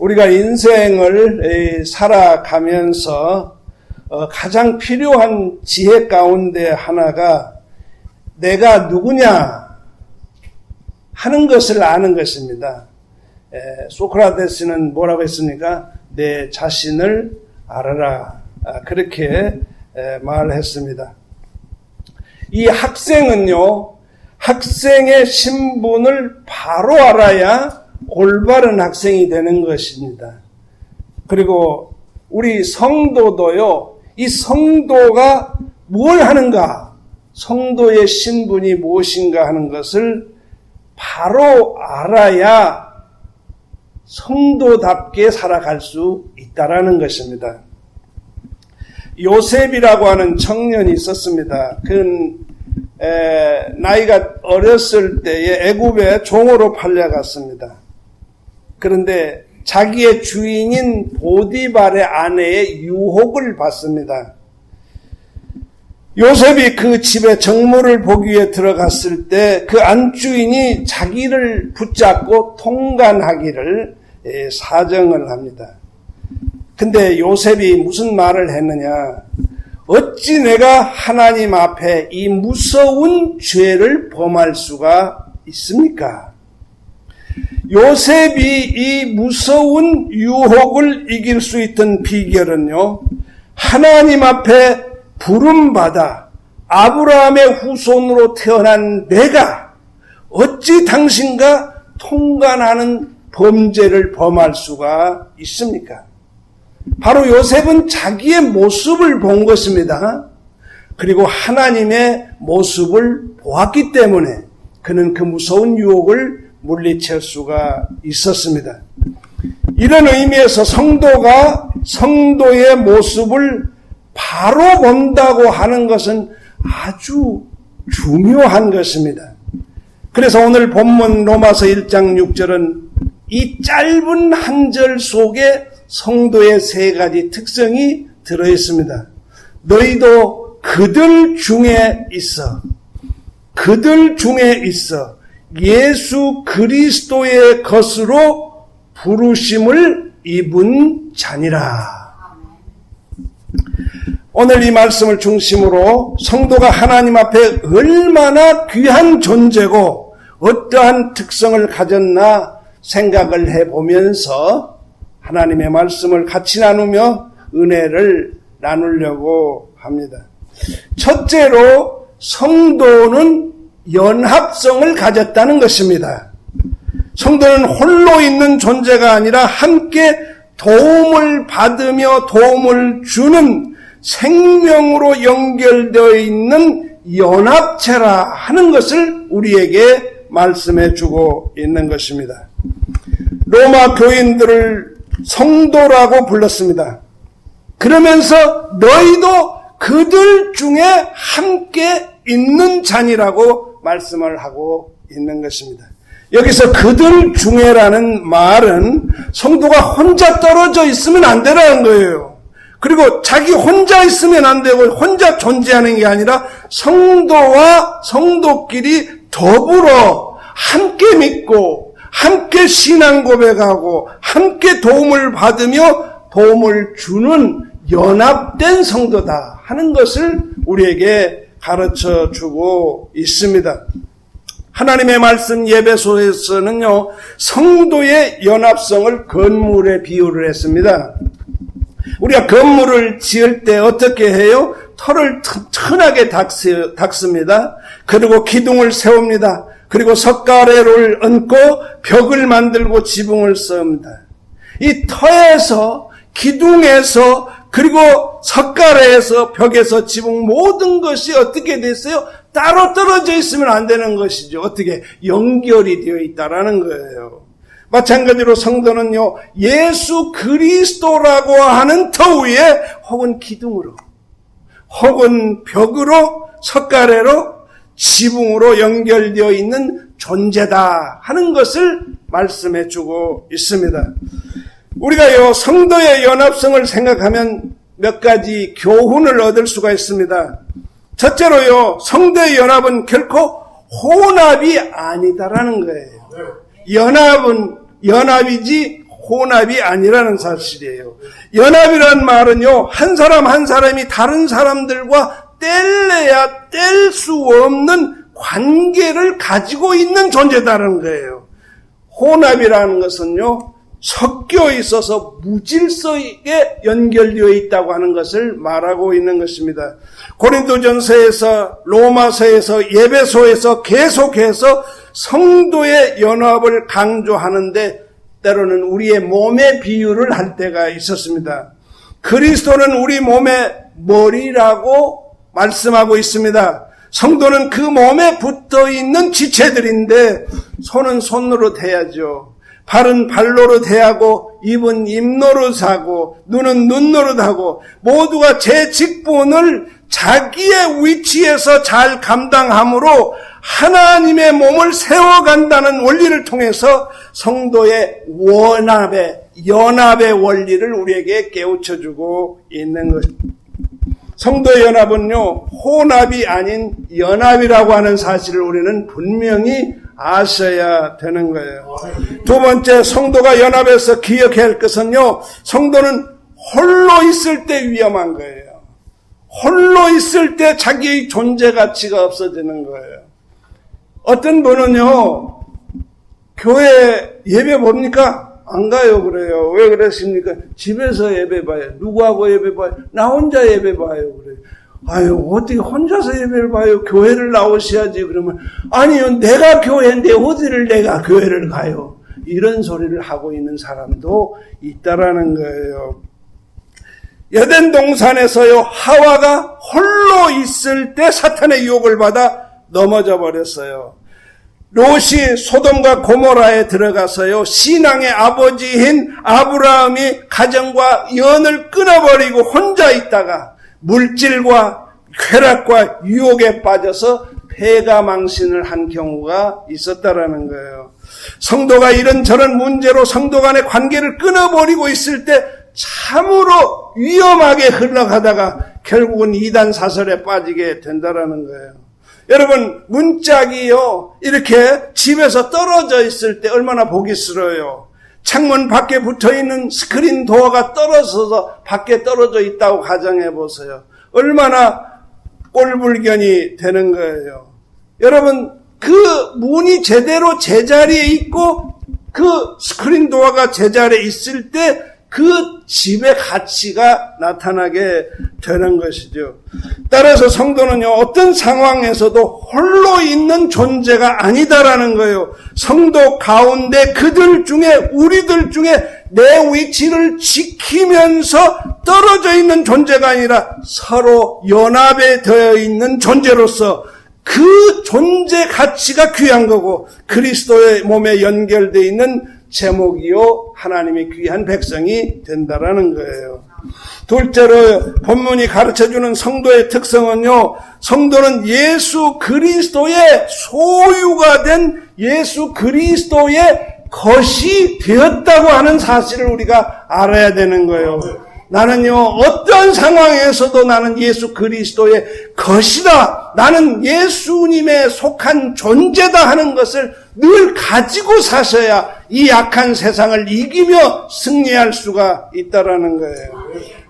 우리가 인생을 살아가면서 가장 필요한 지혜 가운데 하나가 내가 누구냐 하는 것을 아는 것입니다. 소크라테스는 뭐라고 했습니까? 내 자신을 알아라. 그렇게 말했습니다. 이 학생은요, 학생의 신분을 바로 알아야 올바른 학생이 되는 것입니다. 그리고 우리 성도도요, 이 성도가 뭘 하는가, 성도의 신분이 무엇인가 하는 것을 바로 알아야 성도답게 살아갈 수 있다라는 것입니다. 요셉이라고 하는 청년이 있었습니다. 그는 나이가 어렸을 때에 애굽에 종으로 팔려갔습니다. 그런데 자기의 주인인 보디발의 아내의 유혹을 받습니다. 요셉이 그 집에 정물을 보기 위해 들어갔을 때 그 안주인이 자기를 붙잡고 통간하기를 사정을 합니다. 근데 요셉이 무슨 말을 했느냐? 어찌 내가 하나님 앞에 이 무서운 죄를 범할 수가 있습니까? 요셉이 이 무서운 유혹을 이길 수 있던 비결은요, 하나님 앞에 부름받아 아브라함의 후손으로 태어난 내가 어찌 당신과 통간하는 범죄를 범할 수가 있습니까? 바로 요셉은 자기의 모습을 본 것입니다. 그리고 하나님의 모습을 보았기 때문에 그는 그 무서운 유혹을 물리칠 수가 있었습니다. 이런 의미에서 성도가 성도의 모습을 바로 본다고 하는 것은 아주 중요한 것입니다. 그래서 오늘 본문 로마서 1장 6절은 이 짧은 한 절 속에 성도의 세 가지 특성이 들어있습니다. 너희도 그들 중에 있어 예수 그리스도의 것으로 부르심을 입은 자니라. 오늘 이 말씀을 중심으로 성도가 하나님 앞에 얼마나 귀한 존재고 어떠한 특성을 가졌나 생각을 해보면서 하나님의 말씀을 같이 나누며 은혜를 나누려고 합니다. 첫째로 성도는 연합성을 가졌다는 것입니다. 성도는 홀로 있는 존재가 아니라 함께 도움을 받으며 도움을 주는 생명으로 연결되어 있는 연합체라 하는 것을 우리에게 말씀해 주고 있는 것입니다. 로마 교인들을 성도라고 불렀습니다. 그러면서 너희도 그들 중에 함께 있는 자니라고 말씀을 하고 있는 것입니다. 여기서 그들 중에라는 말은 성도가 혼자 떨어져 있으면 안 되라는 거예요. 그리고 자기 혼자 있으면 안 되고 혼자 존재하는 게 아니라 성도와 성도끼리 더불어 함께 믿고 함께 신앙 고백하고 함께 도움을 받으며 도움을 주는 연합된 성도다 하는 것을 우리에게 가르쳐 주고 있습니다. 하나님의 말씀 예배소에서는요, 성도의 연합성을 건물에 비유를 했습니다. 우리가 건물을 지을 때 어떻게 해요? 털을 튼튼하게 닦습니다. 그리고 기둥을 세웁니다. 그리고 석가래를 얹고 벽을 만들고 지붕을 씁니다. 이 터에서, 기둥에서, 그리고 석가래에서, 벽에서, 지붕 모든 것이 어떻게 됐어요? 따로 떨어져 있으면 안 되는 것이죠. 어떻게? 연결이 되어 있다라는 거예요. 마찬가지로 성도는요, 예수 그리스도라고 하는 터 위에 혹은 기둥으로, 혹은 벽으로, 석가래로, 지붕으로 연결되어 있는 존재다 하는 것을 말씀해 주고 있습니다. 우리가요, 성도의 연합성을 생각하면 몇 가지 교훈을 얻을 수가 있습니다. 첫째로요, 성도의 연합은 결코 혼합이 아니다라는 거예요. 연합은 연합이지 혼합이 아니라는 사실이에요. 연합이란 말은요, 한 사람 한 사람이 다른 사람들과 뗄래야 뗄 수 없는 관계를 가지고 있는 존재다라는 거예요. 혼합이라는 것은요, 섞여 있어서 무질서하게 연결되어 있다고 하는 것을 말하고 있는 것입니다. 고린도전서에서, 로마서에서, 예배소에서 계속해서 성도의 연합을 강조하는데 때로는 우리의 몸의 비유를 할 때가 있었습니다. 그리스도는 우리 몸의 머리라고 말씀하고 있습니다. 성도는 그 몸에 붙어 있는 지체들인데 손은 손으로 대야죠. 발은 발로로 대하고 입은 입 노릇하고 눈은 눈 노릇하고 모두가 제 직분을 자기의 위치에서 잘 감당함으로 하나님의 몸을 세워간다는 원리를 통해서 성도의 연합의 원리를 우리에게 깨우쳐주고 있는 것입니다. 성도의 연합은요, 혼합이 아닌 연합이라고 하는 사실을 우리는 분명히 아셔야 되는 거예요. 두 번째, 성도가 연합해서 기억해야 할 것은요, 성도는 홀로 있을 때 위험한 거예요. 홀로 있을 때 자기의 존재 가치가 없어지는 거예요. 어떤 분은요, 교회 예배 봅니까? 안 가요 그래요. 왜 그랬습니까? 집에서 예배 봐요. 누구하고 예배 봐요? 나 혼자 예배 봐요 그래요. 아유, 어떻게 혼자서 예배를 봐요? 교회를 나오셔야지. 그러면 아니요, 내가 교회인데 어디를 내가 교회를 가요? 이런 소리를 하고 있는 사람도 있다라는 거예요. 에덴 동산에서요, 하와가 홀로 있을 때 사탄의 유혹을 받아 넘어져 버렸어요. 롯이 소돔과 고모라에 들어가서요, 신앙의 아버지인 아브라함이 가정과 연을 끊어버리고 혼자 있다가 물질과 쾌락과 유혹에 빠져서 패가망신을 한 경우가 있었다라는 거예요. 성도가 이런저런 문제로 성도 간의 관계를 끊어버리고 있을 때 참으로 위험하게 흘러가다가 결국은 이단 사설에 빠지게 된다라는 거예요. 여러분, 문짝이요, 이렇게 집에서 떨어져 있을 때 얼마나 보기 싫어요. 창문 밖에 붙어있는 스크린 도어가 떨어져서 밖에 떨어져 있다고 가정해 보세요. 얼마나 꼴불견이 되는 거예요. 여러분, 그 문이 제대로 제자리에 있고 그 스크린 도어가 제자리에 있을 때 그 집의 가치가 나타나게 되는 것이죠. 따라서 성도는요, 어떤 상황에서도 홀로 있는 존재가 아니다라는 거예요. 성도 가운데 그들 중에, 우리들 중에 내 위치를 지키면서 떨어져 있는 존재가 아니라 서로 연합에 되어 있는 존재로서 그 존재 가치가 귀한 거고, 그리스도의 몸에 연결되어 있는 제목이요, 하나님의 귀한 백성이 된다라는 거예요. 둘째로 본문이 가르쳐주는 성도의 특성은요, 성도는 예수 그리스도의 소유가 된 예수 그리스도의 것이 되었다고 하는 사실을 우리가 알아야 되는 거예요. 나는요, 어떤 상황에서도 나는 예수 그리스도의 것이다, 나는 예수님에 속한 존재다 하는 것을 늘 가지고 사셔야 이 악한 세상을 이기며 승리할 수가 있다라는 거예요.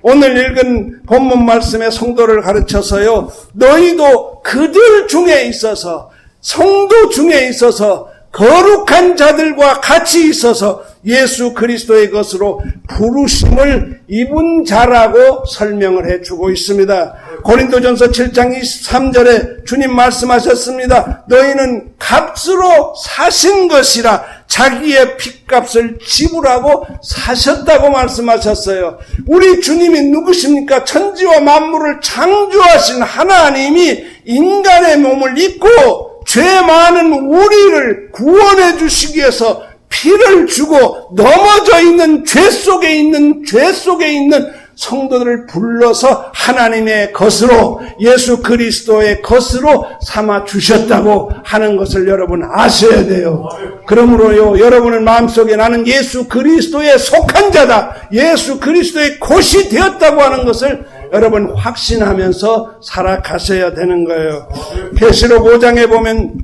오늘 읽은 본문 말씀의 성도를 가르쳐서요, 너희도 그들 중에 있어서, 성도 중에 있어서 거룩한 자들과 같이 있어서 예수 그리스도의 것으로 부르심을 입은 자라고 설명을 해주고 있습니다. 고린도전서 7장 23절에 주님 말씀하셨습니다. 너희는 값으로 사신 것이라, 자기의 핏값을 지불하고 사셨다고 말씀하셨어요. 우리 주님이 누구십니까? 천지와 만물을 창조하신 하나님이 인간의 몸을 입고 죄 많은 우리를 구원해 주시기 위해서 피를 주고 넘어져 있는 죄 속에 있는 성도들을 불러서 하나님의 것으로, 예수 그리스도의 것으로 삼아 주셨다고 하는 것을 여러분 아셔야 돼요. 그러므로요, 여러분의 마음속에 나는 예수 그리스도에 속한 자다, 예수 그리스도의 것이 되었다고 하는 것을 여러분 확신하면서 살아가셔야 되는 거예요. 계시록 5장에 보면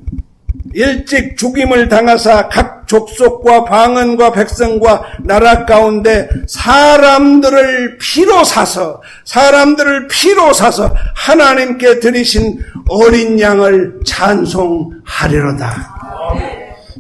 일찍 죽임을 당하사 각 족속과 방언과 백성과 나라 가운데 사람들을 피로 사서 하나님께 드리신 어린 양을 찬송하리로다.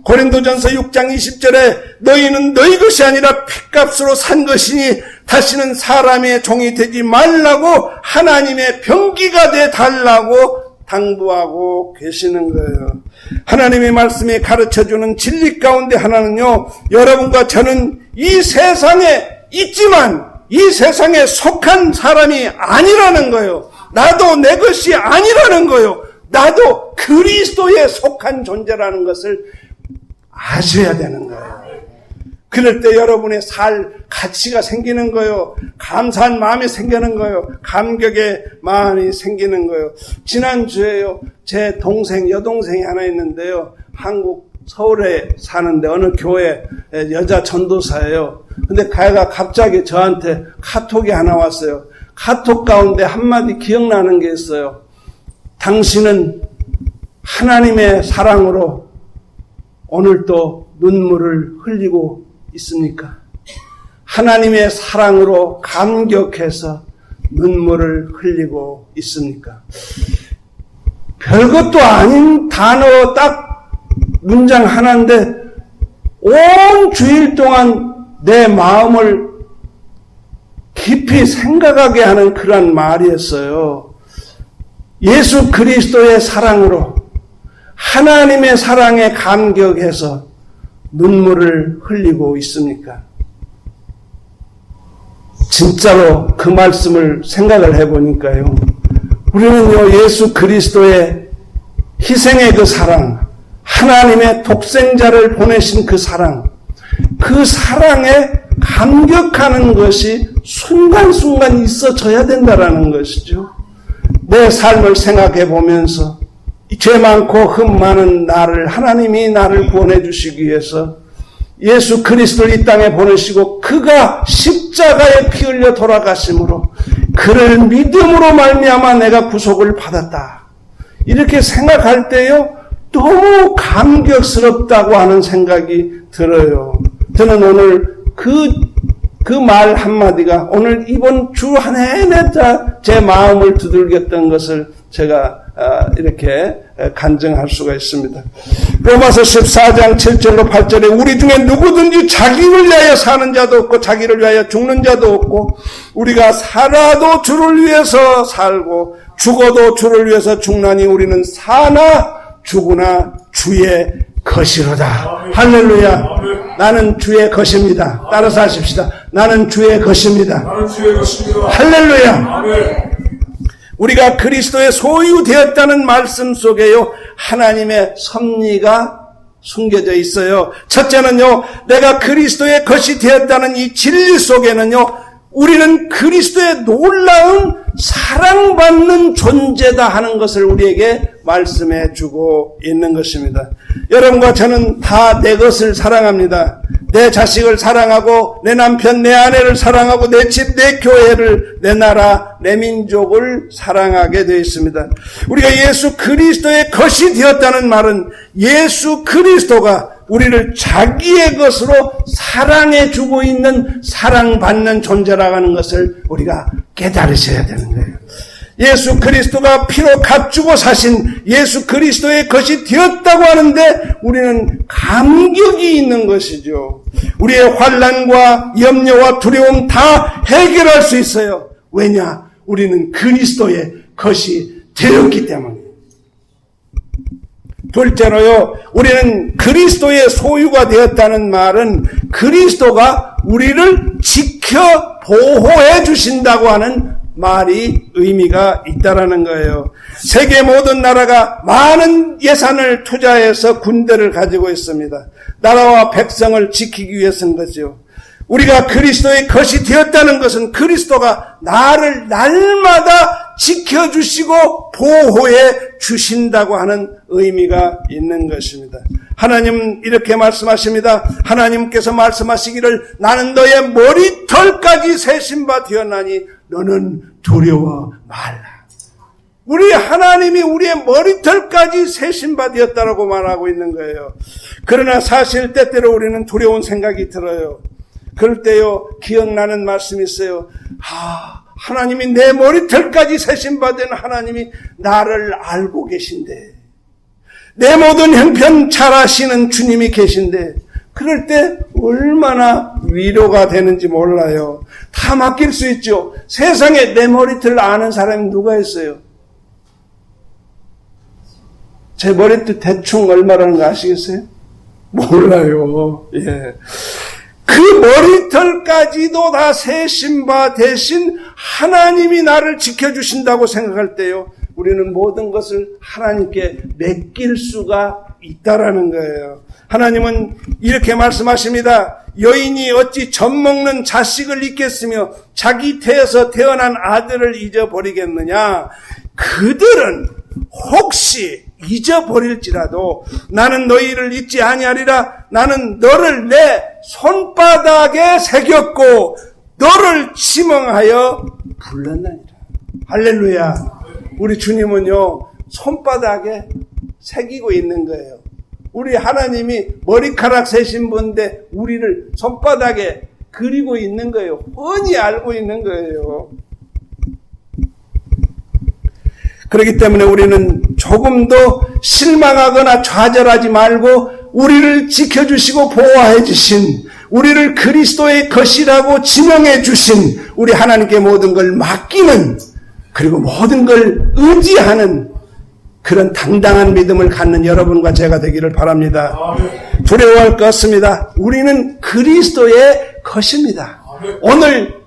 고린도전서 6장 20절에 너희는 너희 것이 아니라 핏값으로 산 것이니 다시는 사람의 종이 되지 말라고 하나님의 병기가 돼 달라고 당부하고 계시는 거예요. 하나님의 말씀이 가르쳐주는 진리 가운데 하나는요, 여러분과 저는 이 세상에 있지만 이 세상에 속한 사람이 아니라는 거예요. 나도 내 것이 아니라는 거예요. 나도 그리스도에 속한 존재라는 것을 아셔야 되는 거예요. 그럴 때 여러분의 살 가치가 생기는 거예요. 감사한 마음이 생기는 거예요. 감격의 마음이 생기는 거예요. 지난주에요, 제 여동생이 하나 있는데요. 한국 서울에 사는데 어느 교회 여자 전도사예요. 근데 걔가 갑자기 저한테 카톡이 하나 왔어요. 카톡 가운데 한마디 기억나는 게 있어요. 당신은 하나님의 사랑으로 오늘도 눈물을 흘리고 있습니까? 하나님의 사랑으로 감격해서 눈물을 흘리고 있습니까? 별것도 아닌 단어 딱 문장 하나인데 온 주일 동안 내 마음을 깊이 생각하게 하는 그런 말이었어요. 예수 그리스도의 사랑으로 하나님의 사랑에 감격해서 눈물을 흘리고 있습니까? 진짜로 그 말씀을 생각을 해보니까요. 우리는요, 예수 그리스도의 희생의 그 사랑, 하나님의 독생자를 보내신 그 사랑에 감격하는 것이 순간순간 있어져야 된다라는 것이죠. 내 삶을 생각해 보면서 죄 많고 흠 많은 하나님이 나를 구원해 주시기 위해서 예수 그리스도를 이 땅에 보내시고 그가 십자가에 피 흘려 돌아가심으로 그를 믿음으로 말미암아 내가 구속을 받았다. 이렇게 생각할 때요, 너무 감격스럽다고 하는 생각이 들어요. 저는 오늘 그 말 한마디가 오늘 이번 주 한 해내 제 마음을 두들겼던 것을 제가 이렇게 간증할 수가 있습니다. 로마서 14장 7절로 8절에 우리 중에 누구든지 자기를 위하여 사는 자도 없고 자기를 위하여 죽는 자도 없고 우리가 살아도 주를 위해서 살고 죽어도 주를 위해서 죽나니 우리는 사나 죽으나 주의 것이로다. 할렐루야. 나는 주의 것입니다. 따라서 하십시다. 나는 주의 것입니다. 할렐루야. 우리가 그리스도의 소유 되었다는 말씀 속에요, 하나님의 섭리가 숨겨져 있어요. 첫째는요, 내가 그리스도의 것이 되었다는 이 진리 속에는요, 우리는 그리스도의 놀라운 사랑받는 존재다 하는 것을 우리에게 말씀해 주고 있는 것입니다. 여러분과 저는 다 내 것을 사랑합니다. 내 자식을 사랑하고 내 남편, 내 아내를 사랑하고 내 집, 내 교회를, 내 나라, 내 민족을 사랑하게 되어 있습니다. 우리가 예수 그리스도의 것이 되었다는 말은 예수 그리스도가 우리를 자기의 것으로 사랑해 주고 있는 사랑받는 존재라고 하는 것을 우리가 깨달으셔야 되는 거예요. 예수 그리스도가 피로 값주고 사신 예수 그리스도의 것이 되었다고 하는데 우리는 감격이 있는 것이죠. 우리의 환난과 염려와 두려움 다 해결할 수 있어요. 왜냐? 우리는 그리스도의 것이 되었기 때문에. 둘째로요, 우리는 그리스도의 소유가 되었다는 말은 그리스도가 우리를 지켜 보호해 주신다고 하는 말이 의미가 있다라는 거예요. 세계 모든 나라가 많은 예산을 투자해서 군대를 가지고 있습니다. 나라와 백성을 지키기 위해서인 거죠. 우리가 그리스도의 것이 되었다는 것은 그리스도가 나를 날마다 지켜주시고 보호해 주신다고 하는 의미가 있는 것입니다. 하나님 이렇게 말씀하십니다. 하나님께서 말씀하시기를 나는 너의 머리털까지 세신 바 되었나니 너는 두려워 말라. 우리 하나님이 우리의 머리털까지 세신 바 되었다라고 말하고 있는 거예요. 그러나 사실 때때로 우리는 두려운 생각이 들어요. 그럴 때요, 기억나는 말씀이 있어요. 하나님이 내 머리털까지 세신 바 된 하나님이 나를 알고 계신데, 내 모든 형편 잘 아시는 주님이 계신데, 그럴 때 얼마나 위로가 되는지 몰라요. 다 맡길 수 있죠. 세상에 내 머리털 아는 사람이 누가 있어요? 제 머리털 대충 얼마라는 거 아시겠어요? 몰라요. 예. 그 머리털까지도 다 세신 바 대신 하나님이 나를 지켜주신다고 생각할 때요, 우리는 모든 것을 하나님께 맡길 수가 있다라는 거예요. 하나님은 이렇게 말씀하십니다. 여인이 어찌 젖먹는 자식을 잊겠으며 자기 태에서 태어난 아들을 잊어버리겠느냐. 그들은 혹시 잊어버릴지라도 나는 너희를 잊지 아니하리라. 나는 너를 내 손바닥에 새겼고 너를 지명하여 불렀나니라. 할렐루야. 우리 주님은요, 손바닥에 새기고 있는 거예요. 우리 하나님이 머리카락 세신 분인데 우리를 손바닥에 그리고 있는 거예요. 뻔히 알고 있는 거예요. 그렇기 때문에 우리는 조금도 실망하거나 좌절하지 말고 우리를 지켜주시고 보호해 주신, 우리를 그리스도의 것이라고 지명해 주신 우리 하나님께 모든 걸 맡기는, 그리고 모든 걸 의지하는 그런 당당한 믿음을 갖는 여러분과 제가 되기를 바랍니다. 두려워할 것 없습니다. 우리는 그리스도의 것입니다. 오늘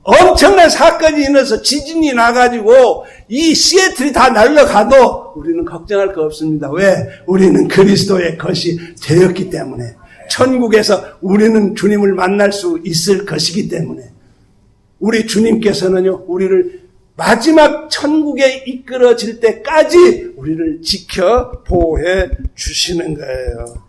엄청난 사건이 일어나서 지진이 나가지고 이 시애틀이 다 날아가도 우리는 걱정할 거 없습니다. 왜? 우리는 그리스도의 것이 되었기 때문에, 천국에서 우리는 주님을 만날 수 있을 것이기 때문에, 우리 주님께서는요, 우리를 마지막 천국에 이끌어질 때까지 우리를 지켜 보호해 주시는 거예요.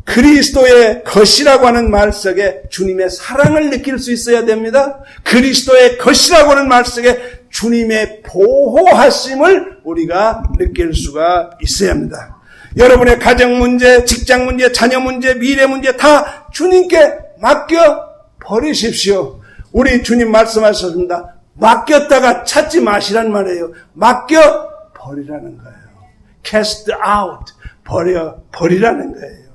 그리스도의 것이라고 하는 말 속에 주님의 사랑을 느낄 수 있어야 됩니다. 그리스도의 것이라고 하는 말 속에 주님의 보호하심을 우리가 느낄 수가 있어야 합니다. 여러분의 가정 문제, 직장 문제, 자녀 문제, 미래 문제 다 주님께 맡겨 버리십시오. 우리 주님 말씀하셨습니다. 맡겼다가 찾지 마시란 말이에요. 맡겨 버리라는 거예요. cast out, 버리라는 거예요.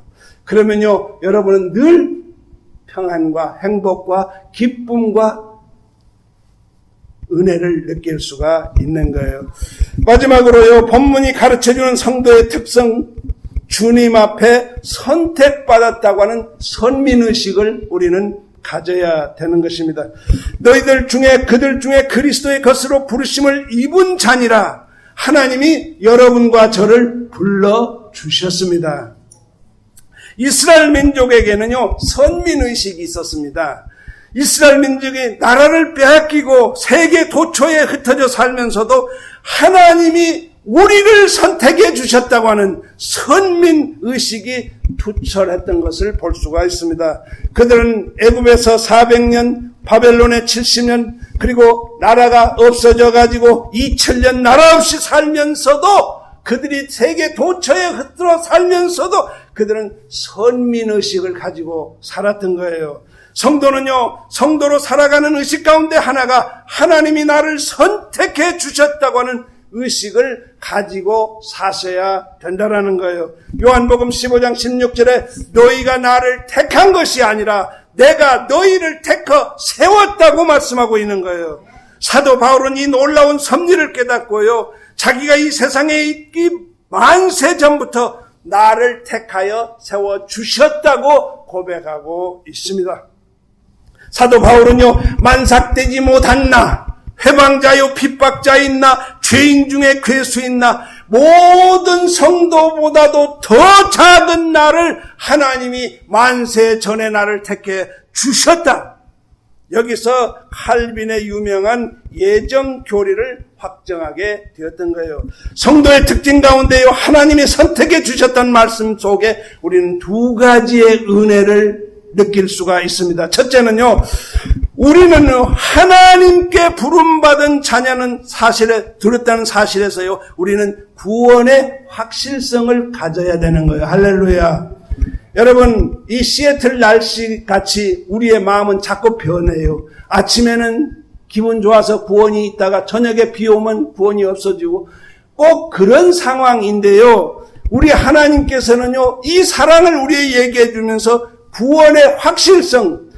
그러면요, 여러분은 늘 평안과 행복과 기쁨과 은혜를 느낄 수가 있는 거예요. 마지막으로요, 본문이 가르쳐주는 성도의 특성, 주님 앞에 선택받았다고 하는 선민의식을 우리는 가져야 되는 것입니다. 너희들 중에 그들 중에 그리스도의 것으로 부르심을 입은 자니라. 하나님이 여러분과 저를 불러주셨습니다. 이스라엘 민족에게는요, 선민의식이 있었습니다. 이스라엘 민족이 나라를 빼앗기고 세계 도처에 흩어져 살면서도 하나님이 우리를 선택해 주셨다고 하는 선민의식이 투철했던 것을 볼 수가 있습니다. 그들은 애굽에서 400년, 바벨론에 70년, 그리고 나라가 없어져 가지고 2000년 나라 없이 살면서도, 그들이 세계 도처에 흩어져 살면서도 그들은 선민의식을 가지고 살았던 거예요. 성도는요, 성도로 살아가는 의식 가운데 하나가 하나님이 나를 선택해 주셨다고 하는 의식을 가지고 사셔야 된다라는 거예요. 요한복음 15장 16절에 너희가 나를 택한 것이 아니라 내가 너희를 택하 세웠다고 말씀하고 있는 거예요. 사도 바울은 이 놀라운 섭리를 깨닫고요, 자기가 이 세상에 있기 만세 전부터 나를 택하여 세워주셨다고 고백하고 있습니다. 사도 바울은요, 만삭되지 못한 나, 회방자요 핍박자인 나, 죄인 중에 괴수인 나, 모든 성도보다도 더 작은 나를 하나님이 만세 전에 나를 택해 주셨다. 여기서 칼빈의 유명한 예정 교리를 확정하게 되었던 거예요. 성도의 특징 가운데요, 하나님이 선택해 주셨다는 말씀 속에 우리는 두 가지의 은혜를 느낄 수가 있습니다. 첫째는요, 우리는 하나님께 부름받은 자녀는 사실에 들었다는 사실에서요, 우리는 구원의 확실성을 가져야 되는 거예요. 할렐루야. 여러분, 이 시애틀 날씨 같이 우리의 마음은 자꾸 변해요. 아침에는 기분 좋아서 구원이 있다가 저녁에 비 오면 구원이 없어지고 꼭 그런 상황인데요. 우리 하나님께서는요, 이 사랑을 우리에게 얘기해 주면서 구원의 확실성,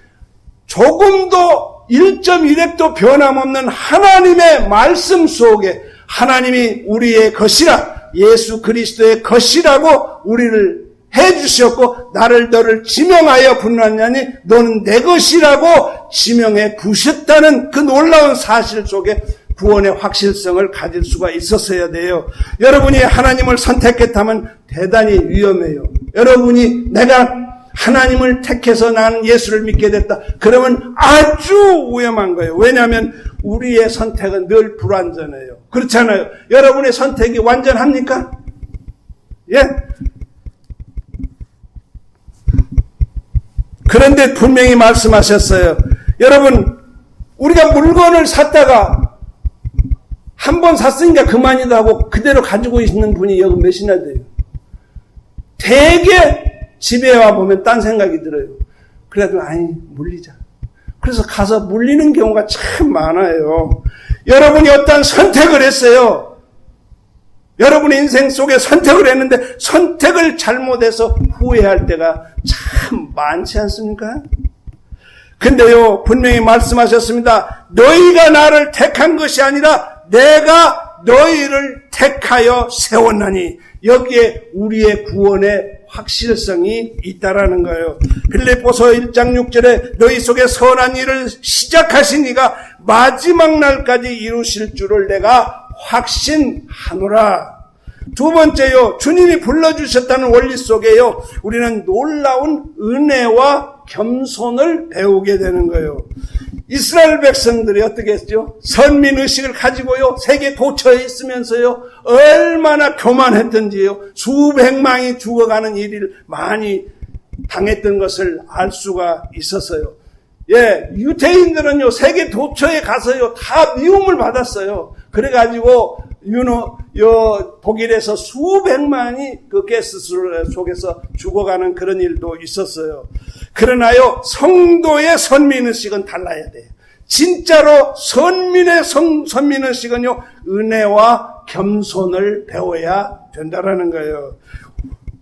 조금도 1.1획도 변함없는 하나님의 말씀 속에 하나님이 우리의 것이라, 예수 그리스도의 것이라고 우리를 해주셨고, 나를 너를 지명하여 부르느니 너는 내 것이라고 지명해 부셨다는 그 놀라운 사실 속에 구원의 확실성을 가질 수가 있었어야 돼요. 여러분이 하나님을 선택했다면 대단히 위험해요. 여러분이 내가 하나님을 택해서 나는 예수를 믿게 됐다, 그러면 아주 위험한 거예요. 왜냐하면 우리의 선택은 늘 불완전해요. 그렇잖아요. 여러분의 선택이 완전합니까? 예? 그런데 분명히 말씀하셨어요. 여러분, 우리가 물건을 샀다가 한 번 샀으니까 그만이다 하고 그대로 가지고 있는 분이 여기 몇이나 돼요. 되게 집에 와보면 딴 생각이 들어요. 그래도 아니 물리자. 그래서 가서 물리는 경우가 참 많아요. 여러분이 어떤 선택을 했어요. 여러분의 인생 속에 선택을 했는데 선택을 잘못해서 후회할 때가 참 많지 않습니까? 근데요, 분명히 말씀하셨습니다. 너희가 나를 택한 것이 아니라 내가 너희를 택하여 세웠나니, 여기에 우리의 구원의 확실성이 있다라는 거예요. 빌립보서 1장 6절에 너희 속에 선한 일을 시작하신 이가 마지막 날까지 이루실 줄을 내가 확신하노라. 두 번째요, 주님이 불러주셨다는 원리 속에요, 우리는 놀라운 은혜와 겸손을 배우게 되는 거예요. 이스라엘 백성들이 어떻게 했죠? 선민의식을 가지고요, 세계 도처에 있으면서요, 얼마나 교만했던지요, 수백만이 죽어가는 일을 많이 당했던 것을 알 수가 있었어요. 예, 유대인들은요, 세계 도처에 가서요, 다 미움을 받았어요. 그래가지고, 독일에서 수백만이 그 가스 속에서 죽어가는 그런 일도 있었어요. 그러나요, 성도의 선민의식은 달라야 돼요. 진짜로 선민의식은요, 은혜와 겸손을 배워야 된다라는 거예요.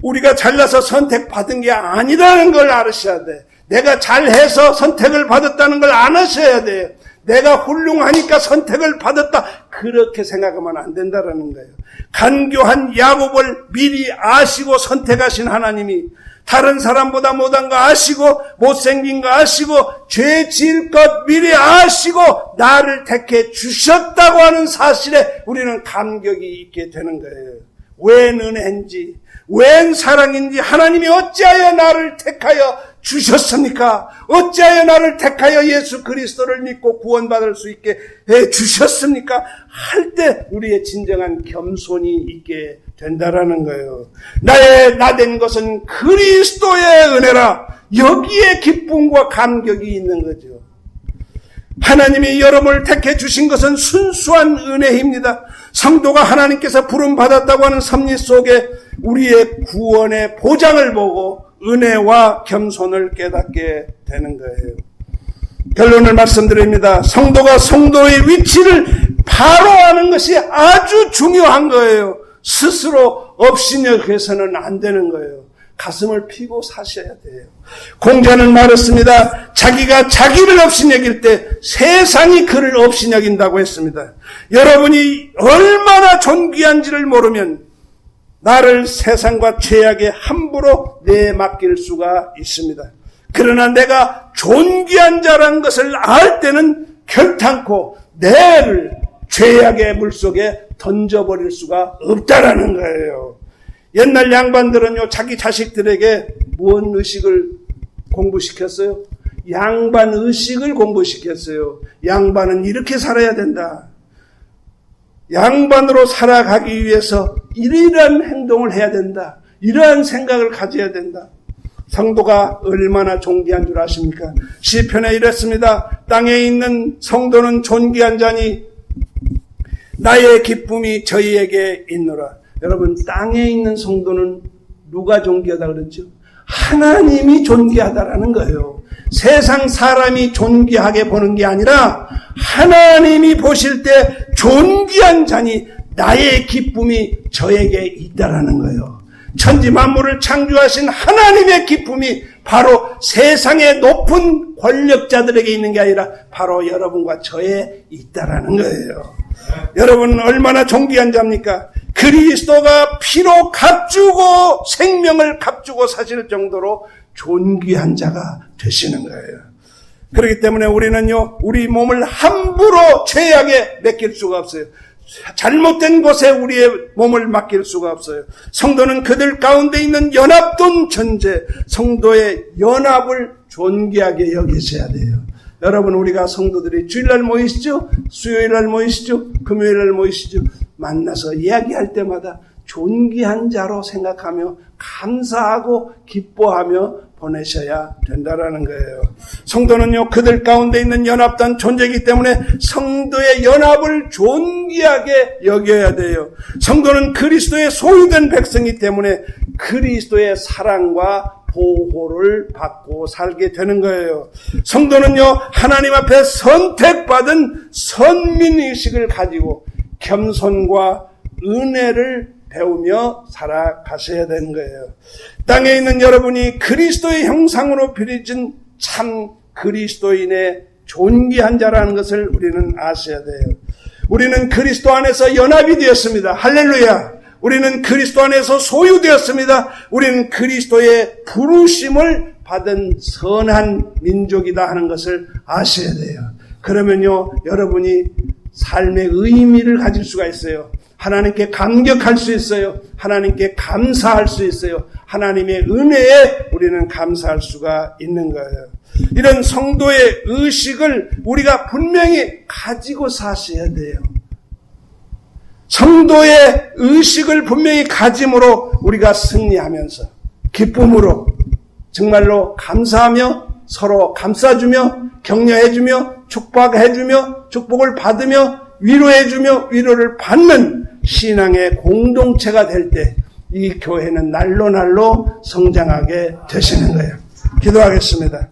우리가 잘나서 선택받은 게 아니라는 걸 알으셔야 돼. 내가 잘해서 선택을 받았다는 걸 안 하셔야 돼요. 내가 훌륭하니까 선택을 받았다, 그렇게 생각하면 안 된다라는 거예요. 간교한 야곱을 미리 아시고 선택하신 하나님이 다른 사람보다 못한 거 아시고 못생긴 거 아시고 죄 지을 것 미리 아시고 나를 택해 주셨다고 하는 사실에 우리는 감격이 있게 되는 거예요. 웬 은혜인지, 웬 사랑인지, 하나님이 어찌하여 나를 택하여 주셨습니까? 어찌하여 나를 택하여 예수 그리스도를 믿고 구원받을 수 있게 해 주셨습니까? 할 때 우리의 진정한 겸손이 있게 된다라는 거예요. 나된 것은 그리스도의 은혜라. 여기에 기쁨과 감격이 있는 거죠. 하나님이 여러분을 택해 주신 것은 순수한 은혜입니다. 성도가 하나님께서 부름받았다고 하는 섭리 속에 우리의 구원의 보장을 보고 은혜와 겸손을 깨닫게 되는 거예요. 결론을 말씀드립니다. 성도가 성도의 위치를 바로 아는 것이 아주 중요한 거예요. 스스로 업신여겨서는 안 되는 거예요. 가슴을 피고 사셔야 돼요. 공자는 말했습니다. 자기가 자기를 업신여길 때 세상이 그를 업신여긴다고 했습니다. 여러분이 얼마나 존귀한지를 모르면 나를 세상과 죄악에 함부로 내맡길 수가 있습니다. 그러나 내가 존귀한 자라는 것을 알 때는 결탄코 내를 죄악의 물속에 던져버릴 수가 없다라는 거예요. 옛날 양반들은요, 자기 자식들에게 무슨 의식을 공부시켰어요? 양반 의식을 공부시켰어요. 양반은 이렇게 살아야 된다. 양반으로 살아가기 위해서 이러한 행동을 해야 된다. 이러한 생각을 가져야 된다. 성도가 얼마나 존귀한 줄 아십니까? 시편에 이랬습니다. 땅에 있는 성도는 존귀한 자니 나의 기쁨이 저희에게 있노라. 여러분, 땅에 있는 성도는 누가 존귀하다 그랬죠? 하나님이 존귀하다라는 거예요. 세상 사람이 존귀하게 보는 게 아니라 하나님이 보실 때 존귀한 자니 나의 기쁨이 저에게 있다라는 거예요. 천지 만물을 창조하신 하나님의 기쁨이 바로 세상의 높은 권력자들에게 있는 게 아니라 바로 여러분과 저에 있다라는 거예요. 여러분 얼마나 존귀한 자입니까? 그리스도가 피로 값주고 생명을 값주고 사실 정도로 존귀한 자가 되시는 거예요. 그렇기 때문에 우리는요, 우리 몸을 함부로 죄악에 맡길 수가 없어요. 잘못된 곳에 우리의 몸을 맡길 수가 없어요. 성도는 그들 가운데 있는 연합된 존재, 성도의 연합을 존귀하게 여기셔야 돼요. 여러분, 우리가 성도들이 주일날 모이시죠? 수요일날 모이시죠? 금요일날 모이시죠? 만나서 이야기할 때마다 존귀한 자로 생각하며 감사하고 기뻐하며 보내셔야 된다라는 거예요. 성도는요, 그들 가운데 있는 연합된 존재이기 때문에 성도의 연합을 존귀하게 여겨야 돼요. 성도는 그리스도의 소유된 백성이기 때문에 그리스도의 사랑과 보호를 받고 살게 되는 거예요. 성도는요, 하나님 앞에 선택받은 선민의식을 가지고 겸손과 은혜를 배우며 살아가셔야 되는 거예요. 땅에 있는 여러분이 그리스도의 형상으로 빚어진 참 그리스도인의 존귀한 자라는 것을 우리는 아셔야 돼요. 우리는 그리스도 안에서 연합이 되었습니다. 할렐루야! 우리는 그리스도 안에서 소유되었습니다. 우리는 그리스도의 부르심을 받은 선한 민족이다 하는 것을 아셔야 돼요. 그러면요, 여러분이 삶의 의미를 가질 수가 있어요. 하나님께 감격할 수 있어요. 하나님께 감사할 수 있어요. 하나님의 은혜에 우리는 감사할 수가 있는 거예요. 이런 성도의 의식을 우리가 분명히 가지고 사셔야 돼요. 성도의 의식을 분명히 가짐으로 우리가 승리하면서 기쁨으로 정말로 감사하며 서로 감싸주며 격려해주며 축복해주며 축복을 받으며 위로해주며 위로를 받는 신앙의 공동체가 될 때 이 교회는 날로 날로 성장하게 되시는 거예요. 기도하겠습니다.